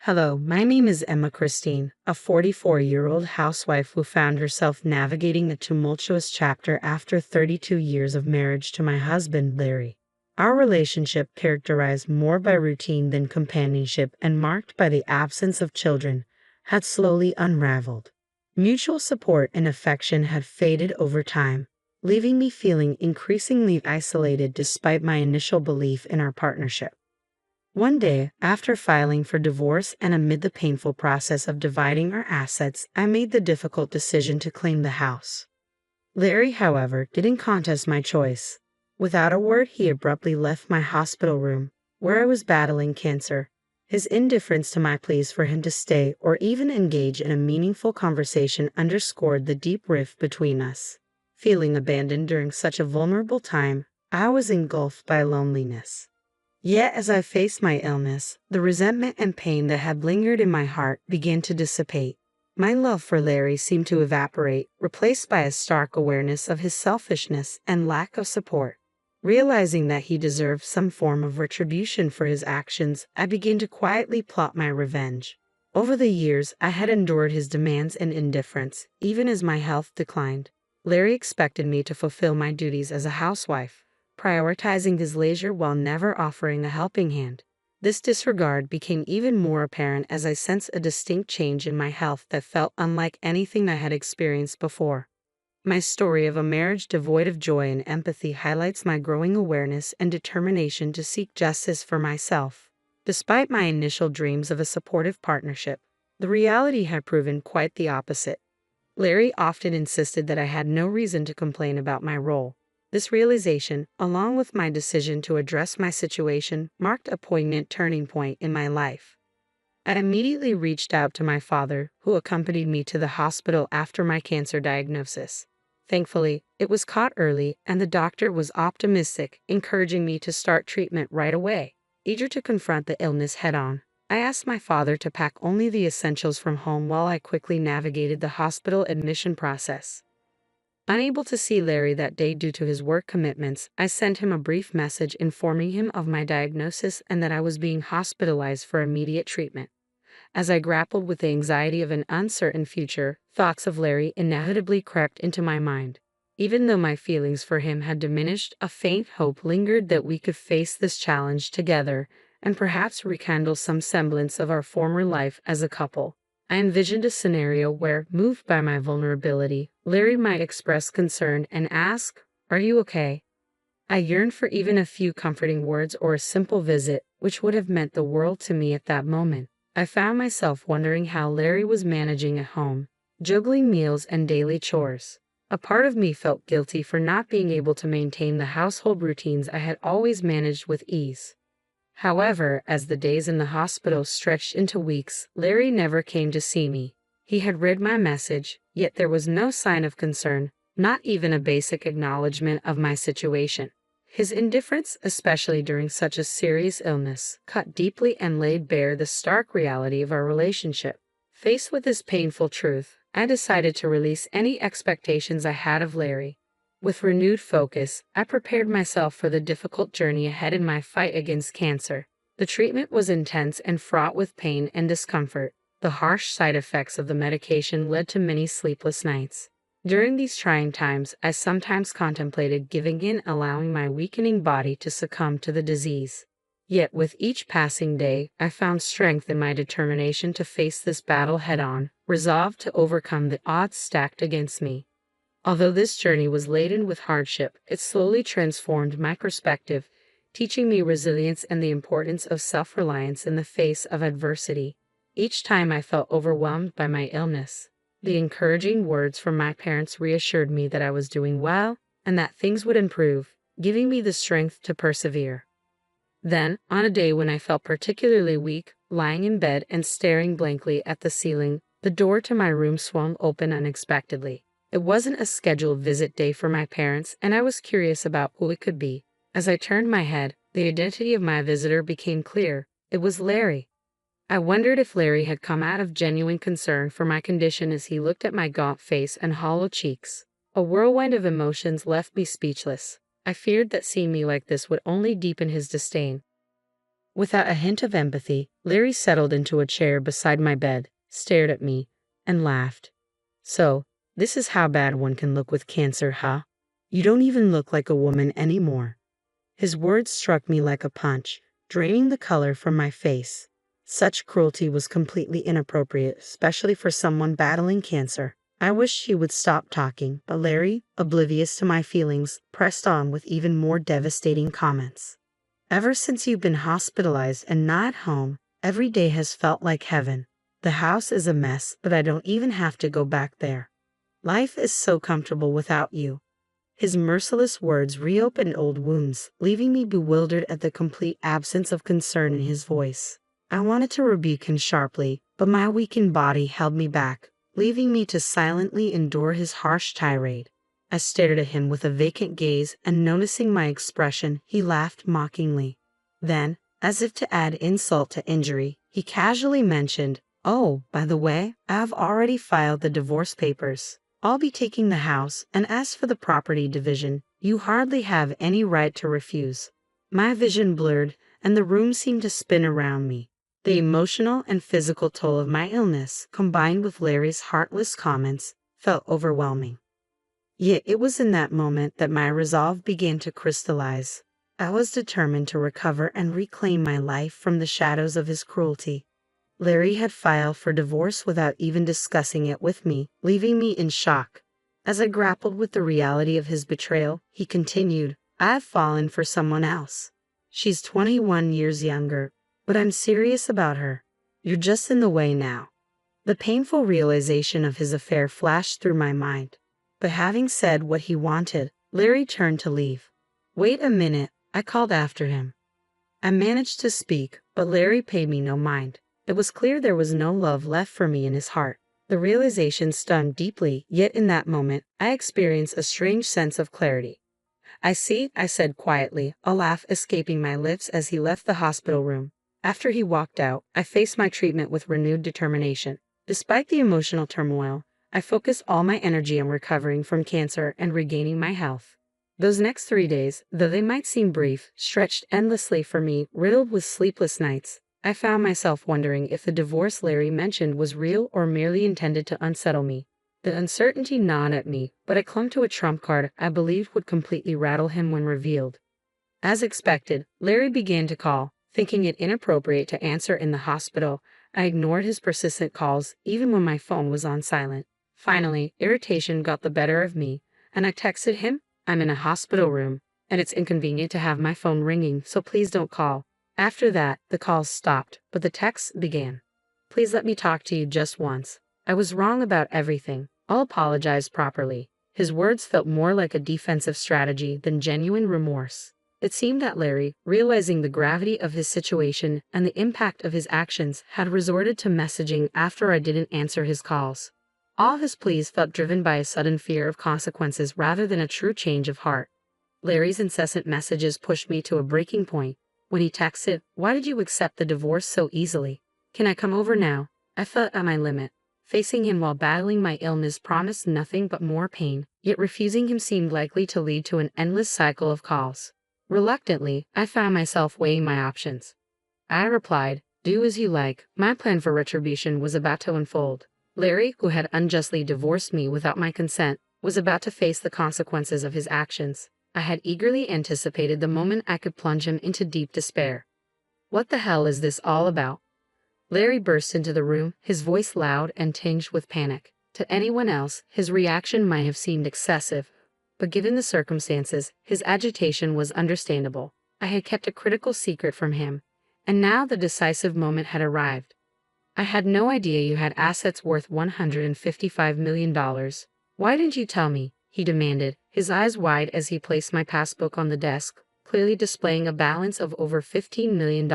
Hello, my name is Emma Christine, a 44-year-old housewife who found herself navigating a tumultuous chapter after 32 years of marriage to my husband, Larry. Our relationship, characterized more by routine than companionship and marked by the absence of children, had slowly unraveled. Mutual support and affection had faded over time, leaving me feeling increasingly isolated despite my initial belief in our partnership. One day, after filing for divorce and amid the painful process of dividing our assets, I made the difficult decision to claim the house. Larry, however, didn't contest my choice. Without a word, he abruptly left my hospital room, where I was battling cancer. His indifference to my pleas for him to stay or even engage in a meaningful conversation underscored the deep rift between us. Feeling abandoned during such a vulnerable time, I was engulfed by loneliness. Yet as I faced my illness, the resentment and pain that had lingered in my heart began to dissipate. My love for Larry seemed to evaporate, replaced by a stark awareness of his selfishness and lack of support. Realizing that he deserved some form of retribution for his actions, I began to quietly plot my revenge. Over the years, I had endured his demands and indifference, even as my health declined. Larry expected me to fulfill my duties as a housewife, prioritizing his leisure while never offering a helping hand. This disregard became even more apparent as I sensed a distinct change in my health that felt unlike anything I had experienced before. My story of a marriage devoid of joy and empathy highlights my growing awareness and determination to seek justice for myself. Despite my initial dreams of a supportive partnership, the reality had proven quite the opposite. Larry often insisted that I had no reason to complain about my role. This realization, along with my decision to address my situation, marked a poignant turning point in my life. I immediately reached out to my father, who accompanied me to the hospital after my cancer diagnosis. Thankfully, it was caught early, and the doctor was optimistic, encouraging me to start treatment right away. Eager to confront the illness head-on, I asked my father to pack only the essentials from home while I quickly navigated the hospital admission process. Unable to see Larry that day due to his work commitments, I sent him a brief message informing him of my diagnosis and that I was being hospitalized for immediate treatment. As I grappled with the anxiety of an uncertain future, thoughts of Larry inevitably crept into my mind. Even though my feelings for him had diminished, a faint hope lingered that we could face this challenge together and perhaps rekindle some semblance of our former life as a couple. I envisioned a scenario where, moved by my vulnerability, Larry might express concern and ask, "Are you okay?" I yearned for even a few comforting words or a simple visit, which would have meant the world to me at that moment. I found myself wondering how Larry was managing at home, juggling meals and daily chores. A part of me felt guilty for not being able to maintain the household routines I had always managed with ease. However, as the days in the hospital stretched into weeks, Larry never came to see me. He had read my message, yet there was no sign of concern, not even a basic acknowledgement of my situation. His indifference, especially during such a serious illness, cut deeply and laid bare the stark reality of our relationship. Faced with this painful truth, I decided to release any expectations I had of Larry. With renewed focus, I prepared myself for the difficult journey ahead in my fight against cancer. The treatment was intense and fraught with pain and discomfort. The harsh side effects of the medication led to many sleepless nights. During these trying times, I sometimes contemplated giving in, allowing my weakening body to succumb to the disease. Yet with each passing day, I found strength in my determination to face this battle head-on, resolved to overcome the odds stacked against me. Although this journey was laden with hardship, it slowly transformed my perspective, teaching me resilience and the importance of self-reliance in the face of adversity. Each time I felt overwhelmed by my illness, the encouraging words from my parents reassured me that I was doing well and that things would improve, giving me the strength to persevere. Then, on a day when I felt particularly weak, lying in bed and staring blankly at the ceiling, the door to my room swung open unexpectedly. It wasn't a scheduled visit day for my parents, and I was curious about who it could be. As I turned my head, the identity of my visitor became clear. It was Larry. I wondered if Larry had come out of genuine concern for my condition as he looked at my gaunt face and hollow cheeks. A whirlwind of emotions left me speechless. I feared that seeing me like this would only deepen his disdain. Without a hint of empathy, Larry settled into a chair beside my bed, stared at me, and laughed. So, this is how bad one can look with cancer, huh? You don't even look like a woman anymore. His words struck me like a punch, draining the color from my face. Such cruelty was completely inappropriate, especially for someone battling cancer. I wished he would stop talking, but Larry, oblivious to my feelings, pressed on with even more devastating comments. Ever since you've been hospitalized and not at home, every day has felt like heaven. The house is a mess, but I don't even have to go back there. Life is so comfortable without you. His merciless words reopened old wounds, leaving me bewildered at the complete absence of concern in his voice. I wanted to rebuke him sharply, but my weakened body held me back, leaving me to silently endure his harsh tirade. I stared at him with a vacant gaze, and noticing my expression, he laughed mockingly. Then, as if to add insult to injury, he casually mentioned, "Oh, by the way, I have already filed the divorce papers. I'll be taking the house, and as for the property division, you hardly have any right to refuse." My vision blurred, and the room seemed to spin around me. The emotional and physical toll of my illness, combined with Larry's heartless comments, felt overwhelming. Yet it was in that moment that my resolve began to crystallize. I was determined to recover and reclaim my life from the shadows of his cruelty. Larry had filed for divorce without even discussing it with me, leaving me in shock. As I grappled with the reality of his betrayal, he continued, "I've fallen for someone else. She's 21 years younger, but I'm serious about her. You're just in the way now." The painful realization of his affair flashed through my mind. But having said what he wanted, Larry turned to leave. "Wait a minute," I called after him. I managed to speak, but Larry paid me no mind. It was clear there was no love left for me in his heart. The realization stung deeply, yet in that moment, I experienced a strange sense of clarity. "I see," I said quietly, a laugh escaping my lips as he left the hospital room. After he walked out, I faced my treatment with renewed determination. Despite the emotional turmoil, I focused all my energy on recovering from cancer and regaining my health. Those next 3 days, though they might seem brief, stretched endlessly for me, riddled with sleepless nights. I found myself wondering if the divorce Larry mentioned was real or merely intended to unsettle me. The uncertainty gnawed at me, but I clung to a trump card I believed would completely rattle him when revealed. As expected, Larry began to call. Thinking it inappropriate to answer in the hospital, I ignored his persistent calls, even when my phone was on silent. Finally, irritation got the better of me, and I texted him, "I'm in a hospital room, and it's inconvenient to have my phone ringing, so please don't call." After that, the calls stopped, but the texts began. "Please let me talk to you just once. I was wrong about everything. I'll apologize properly." His words felt more like a defensive strategy than genuine remorse. It seemed that Larry, realizing the gravity of his situation and the impact of his actions, had resorted to messaging after I didn't answer his calls. All his pleas felt driven by a sudden fear of consequences rather than a true change of heart. Larry's incessant messages pushed me to a breaking point. When he texted, "Why did you accept the divorce so easily? Can I come over now?" I felt at my limit. Facing him while battling my illness promised nothing but more pain, yet refusing him seemed likely to lead to an endless cycle of calls. Reluctantly, I found myself weighing my options. I replied, "Do as you like." My plan for retribution was about to unfold. Larry, who had unjustly divorced me without my consent, was about to face the consequences of his actions. I had eagerly anticipated the moment I could plunge him into deep despair. "What the hell is this all about?" Larry burst into the room, his voice loud and tinged with panic. To anyone else, his reaction might have seemed excessive, but given the circumstances, his agitation was understandable. I had kept a critical secret from him, and now the decisive moment had arrived. "I had no idea you had assets worth $155 million. Why didn't you tell me?" he demanded, his eyes wide as he placed my passbook on the desk, clearly displaying a balance of over $15 million.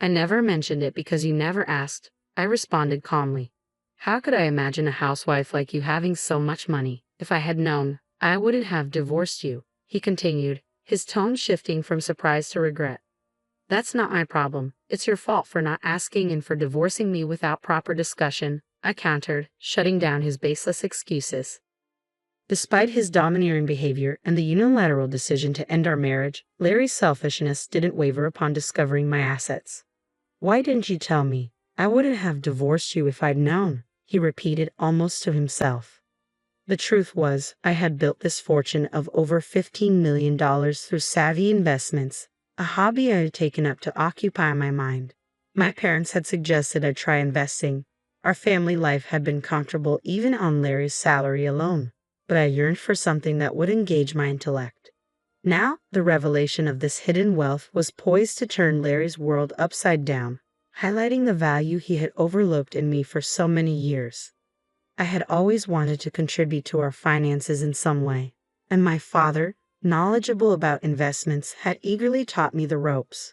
"I never mentioned it because you never asked," I responded calmly. "How could I imagine a housewife like you having so much money? If I had known, I wouldn't have divorced you," he continued, his tone shifting from surprise to regret. "That's not my problem. It's your fault for not asking and for divorcing me without proper discussion," I countered, shutting down his baseless excuses. Despite his domineering behavior and the unilateral decision to end our marriage, Larry's selfishness didn't waver upon discovering my assets. "Why didn't you tell me? I wouldn't have divorced you if I'd known," he repeated almost to himself. The truth was, I had built this fortune of over $15 million through savvy investments, a hobby I had taken up to occupy my mind. My parents had suggested I try investing. Our family life had been comfortable even on Larry's salary alone, but I yearned for something that would engage my intellect. Now, the revelation of this hidden wealth was poised to turn Larry's world upside down, highlighting the value he had overlooked in me for so many years. I had always wanted to contribute to our finances in some way, and my father, knowledgeable about investments, had eagerly taught me the ropes.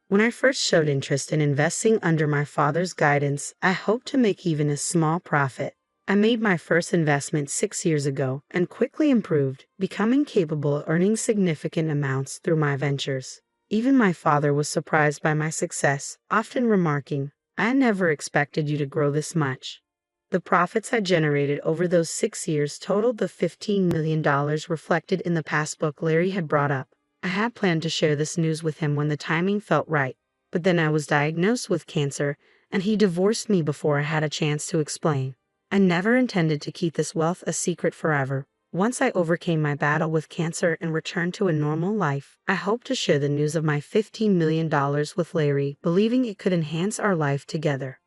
When I first showed interest in investing under my father's guidance, I hoped to make even a small profit. I made my first investment 6 years ago and quickly improved, becoming capable of earning significant amounts through my ventures. Even my father was surprised by my success, often remarking, "I never expected you to grow this much." The profits I generated over those 6 years totaled the $15 million reflected in the passbook Larry had brought up. I had planned to share this news with him when the timing felt right, but then I was diagnosed with cancer, and he divorced me before I had a chance to explain. I never intended to keep this wealth a secret forever. Once I overcame my battle with cancer and returned to a normal life, I hoped to share the news of my $15 million with Larry, believing it could enhance our life together.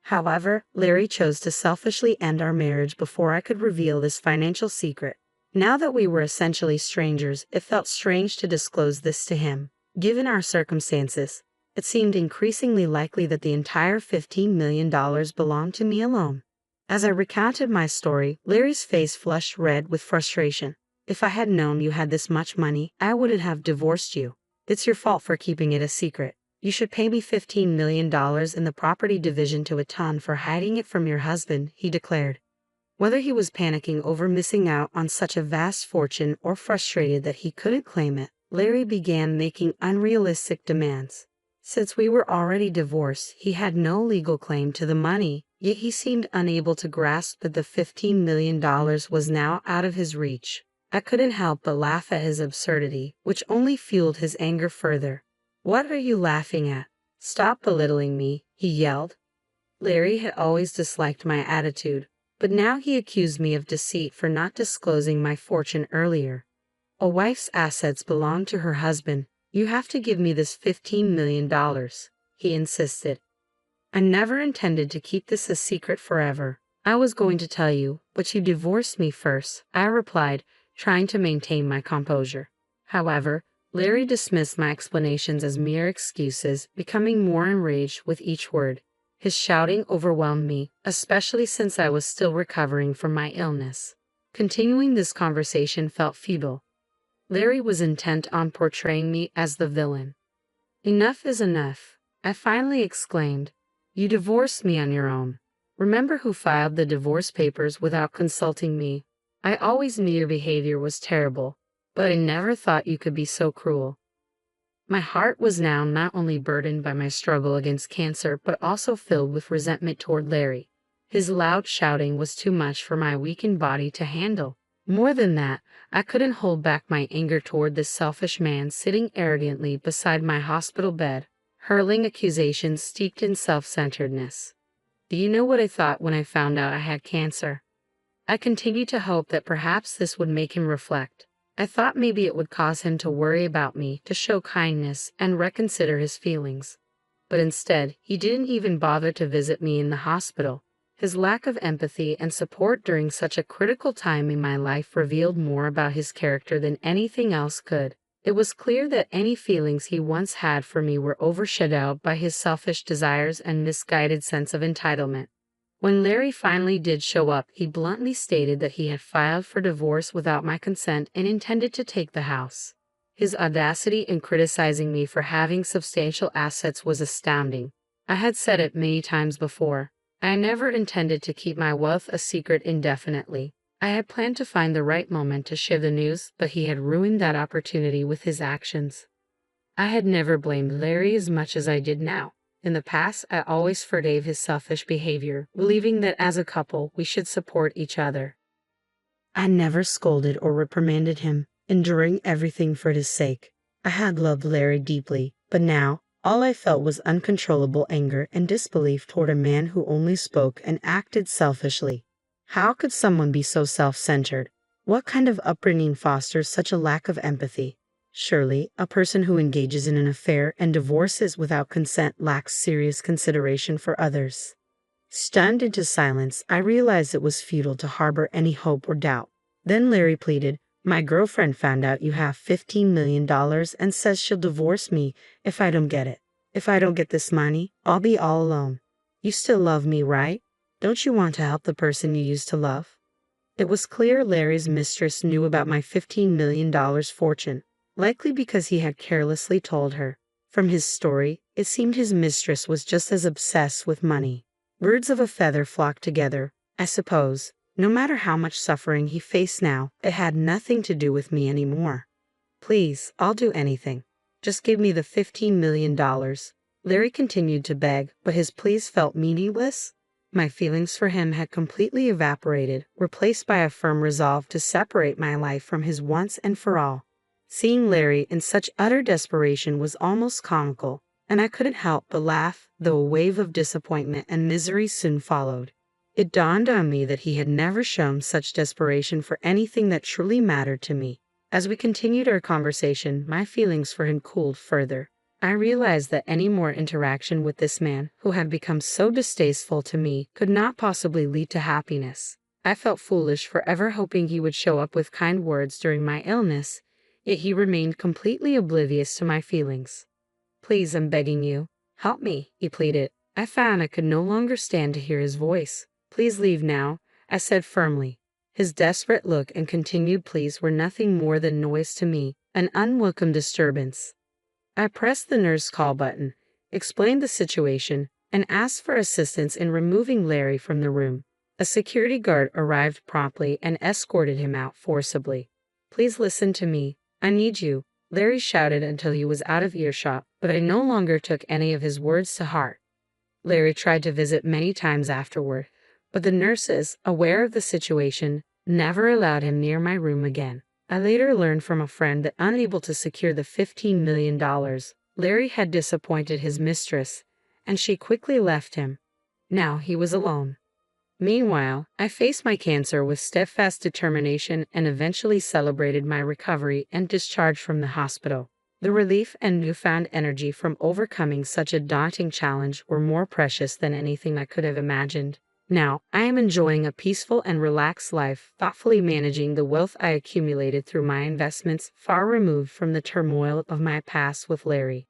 However, Larry chose to selfishly end our marriage before I could reveal this financial secret. Now that we were essentially strangers, it felt strange to disclose this to him. Given our circumstances, it seemed increasingly likely that the entire $15 million belonged to me alone. As I recounted my story, Larry's face flushed red with frustration. "If I had known you had this much money, I wouldn't have divorced you. It's your fault for keeping it a secret. You should pay me $15 million in the property division to a ton for hiding it from your husband," he declared. Whether he was panicking over missing out on such a vast fortune or frustrated that he couldn't claim it, Larry began making unrealistic demands. Since we were already divorced, he had no legal claim to the money, yet he seemed unable to grasp that the $15 million was now out of his reach. I couldn't help but laugh at his absurdity, which only fueled his anger further. "What are you laughing at? Stop belittling me," he yelled. Larry had always disliked my attitude, but now he accused me of deceit for not disclosing my fortune earlier. "A wife's assets belong to her husband. You have to give me this $15 million, he insisted. "I never intended to keep this a secret forever. I was going to tell you, but you divorced me first," I replied, trying to maintain my composure. However, Larry dismissed my explanations as mere excuses, becoming more enraged with each word. His shouting overwhelmed me, especially since I was still recovering from my illness. Continuing this conversation felt futile. Larry was intent on portraying me as the villain. "Enough is enough," I finally exclaimed. "You divorced me on your own. Remember who filed the divorce papers without consulting me? I always knew your behavior was terrible, but I never thought you could be so cruel." My heart was now not only burdened by my struggle against cancer, but also filled with resentment toward Larry. His loud shouting was too much for my weakened body to handle. More than that, I couldn't hold back my anger toward this selfish man sitting arrogantly beside my hospital bed, hurling accusations steeped in self-centeredness. Do you know what I thought when I found out I had cancer? I continued to hope that perhaps this would make him reflect. I thought maybe it would cause him to worry about me, to show kindness, and reconsider his feelings. But instead, he didn't even bother to visit me in the hospital. His lack of empathy and support during such a critical time in my life revealed more about his character than anything else could. It was clear that any feelings he once had for me were overshadowed by his selfish desires and misguided sense of entitlement. When Larry finally did show up, he bluntly stated that he had filed for divorce without my consent and intended to take the house. His audacity in criticizing me for having substantial assets was astounding. I had said it many times before. I never intended to keep my wealth a secret indefinitely. I had planned to find the right moment to share the news, but he had ruined that opportunity with his actions. I had never blamed Larry as much as I did now. In the past, I always forgave his selfish behavior, believing that as a couple, we should support each other. I never scolded or reprimanded him, enduring everything for his sake. I had loved Larry deeply, but now, all I felt was uncontrollable anger and disbelief toward a man who only spoke and acted selfishly. How could someone be so self-centered? What kind of upbringing fosters such a lack of empathy? Surely, a person who engages in an affair and divorces without consent lacks serious consideration for others. Stunned into silence, I realized it was futile to harbor any hope or doubt. Then Larry pleaded, "My girlfriend found out you have $15 million and says she'll divorce me if I don't get it. If I don't get this money, I'll be all alone. You still love me, right? Don't you want to help the person you used to love?" It was clear Larry's mistress knew about my $15 million fortune, likely because he had carelessly told her. From his story, it seemed his mistress was just as obsessed with money. Birds of a feather flocked together, I suppose. No matter how much suffering he faced now, it had nothing to do with me anymore. "Please, I'll do anything. Just give me the $15 million. Larry continued to beg, but his pleas felt meaningless. My feelings for him had completely evaporated, replaced by a firm resolve to separate my life from his once and for all. Seeing Larry in such utter desperation was almost comical, and I couldn't help but laugh, though a wave of disappointment and misery soon followed. It dawned on me that he had never shown such desperation for anything that truly mattered to me. As we continued our conversation, my feelings for him cooled further. I realized that any more interaction with this man, who had become so distasteful to me, could not possibly lead to happiness. I felt foolish for ever hoping he would show up with kind words during my illness, yet he remained completely oblivious to my feelings. "Please, I'm begging you. Help me," he pleaded. I found I could no longer stand to hear his voice. "Please leave now," I said firmly. His desperate look and continued pleas were nothing more than noise to me, an unwelcome disturbance. I pressed the nurse call button, explained the situation, and asked for assistance in removing Larry from the room. A security guard arrived promptly and escorted him out forcibly. "Please listen to me. I need you," Larry shouted until he was out of earshot, but I no longer took any of his words to heart. Larry tried to visit many times afterward, but the nurses, aware of the situation, never allowed him near my room again. I later learned from a friend that unable to secure the $15 million, Larry had disappointed his mistress, and she quickly left him. Now he was alone. Meanwhile, I faced my cancer with steadfast determination and eventually celebrated my recovery and discharge from the hospital. The relief and newfound energy from overcoming such a daunting challenge were more precious than anything I could have imagined. Now, I am enjoying a peaceful and relaxed life, thoughtfully managing the wealth I accumulated through my investments, far removed from the turmoil of my past with Larry.